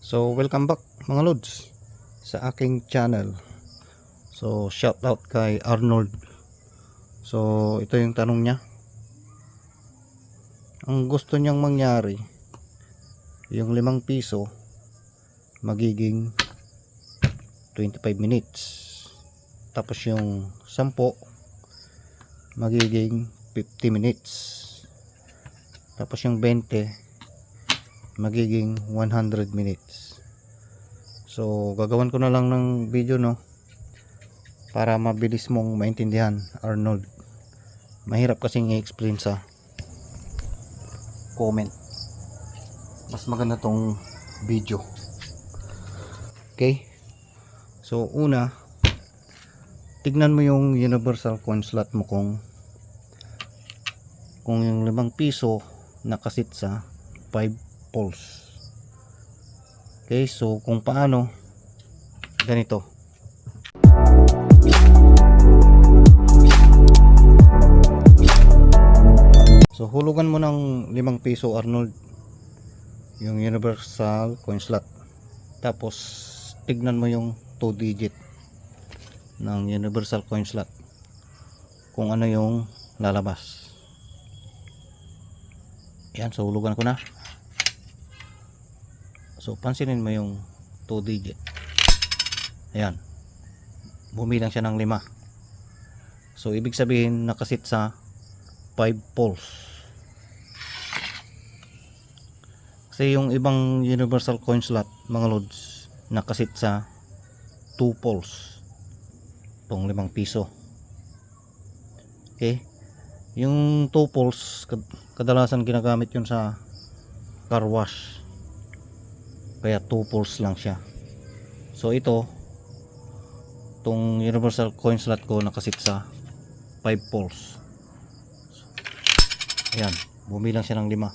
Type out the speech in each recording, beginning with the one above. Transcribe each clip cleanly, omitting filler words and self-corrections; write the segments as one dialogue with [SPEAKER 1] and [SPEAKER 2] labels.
[SPEAKER 1] So welcome back mga lods sa aking channel. So shout out kay Arnold. So ito yung tanong niya. Ang gusto niyang mangyari, yung 5 piso magiging 25 minutes. Tapos yung 10 magiging 50 minutes. Tapos yung 20 magiging 100 minutes. So gagawin ko na lang ng video, no, para mabilis mong maintindihan, Arnold. Mahirap kasing i-explain sa comment. Mas maganda tong video. Okay, so una, tignan mo yung universal coin slot mo kung yung 5 piso nakasit sa 5 pulse. Okay, so kung paano, ganito. So hulugan mo ng 5 piso, Arnold, yung universal coin slot. Tapos tignan mo yung 2 digit ng universal coin slot, kung ano yung lalabas. Yan, so hulugan ko na. So pansinin mo yung 2 digit. Ayan, bumilang siya ng 5. So ibig sabihin nakasit sa 5 pulse. Kasi yung ibang universal coin slot, mga lods, nakasit sa 2 pulse. Itong 5 piso. Okay, yung 2 pulse kadalasan ginagamit yun sa car wash, kaya 2 pulse lang siya. So itong universal coin slot ko nakasit sa 5 pulse. Ayan, bumilang siya ng 5.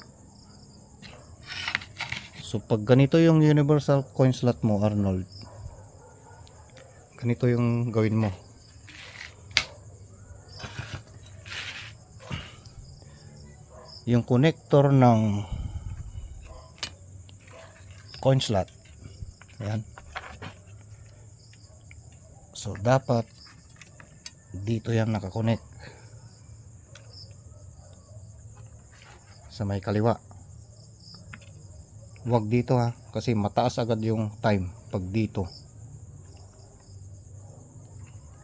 [SPEAKER 1] So pag ganito yung universal coin slot mo, Arnold, ganito yung gawin mo. Yung connector ng coin slot, ayan, so dapat dito yan nakakonect sa may kaliwa. Huwag dito, ha, kasi mataas agad yung time pag dito.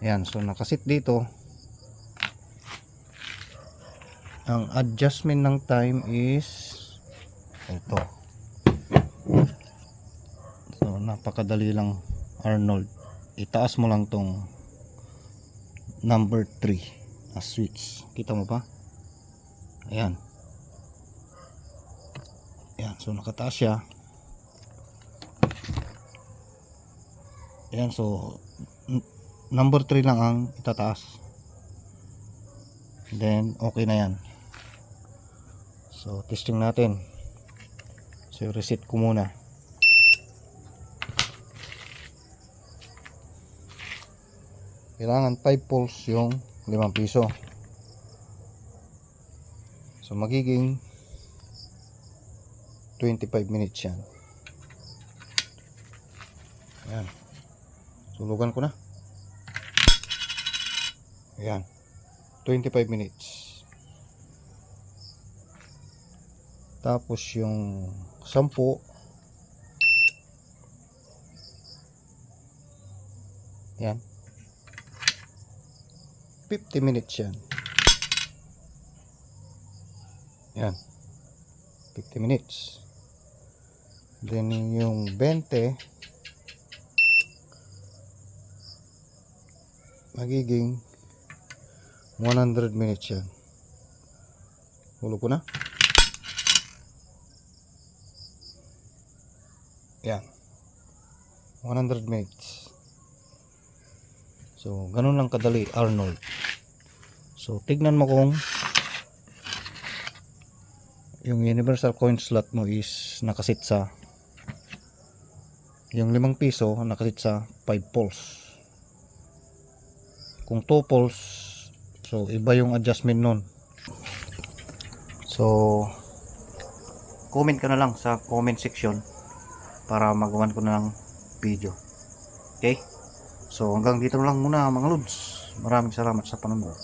[SPEAKER 1] Ayan, so nakasit dito. Ang adjustment ng time is ito. So napakadali lang, Arnold. Itaas mo lang tong number 3 na switch. Kita mo ba? Ayan. Ayan, so nakataas siya. Ayan, so number 3 lang ang itataas. Then okay na yan. So testing natin. So reset ko muna. Kailangan 5 pulse yung 5 piso. So magiging 25 minutes yan. Ayan, sulugan ko na. Ayan, 25 minutes. Tapos yung 10, yan, 50 minutes yan. Yan, 50 minutes. Then yung 20 magiging 100 minutes yan. Hulog ko na. Yan, 100 minutes. So ganun lang kadali, Arnold. So tignan mo kung yung universal coin slot mo is nakasit sa, yung 5 piso nakasit sa 5 pulse. Kung 2 pulse, so iba yung adjustment nun. So comment ka na lang sa comment section para magawan ko na ng video. Okay? So hanggang dito na lang muna mga lods. Maraming salamat sa panonood.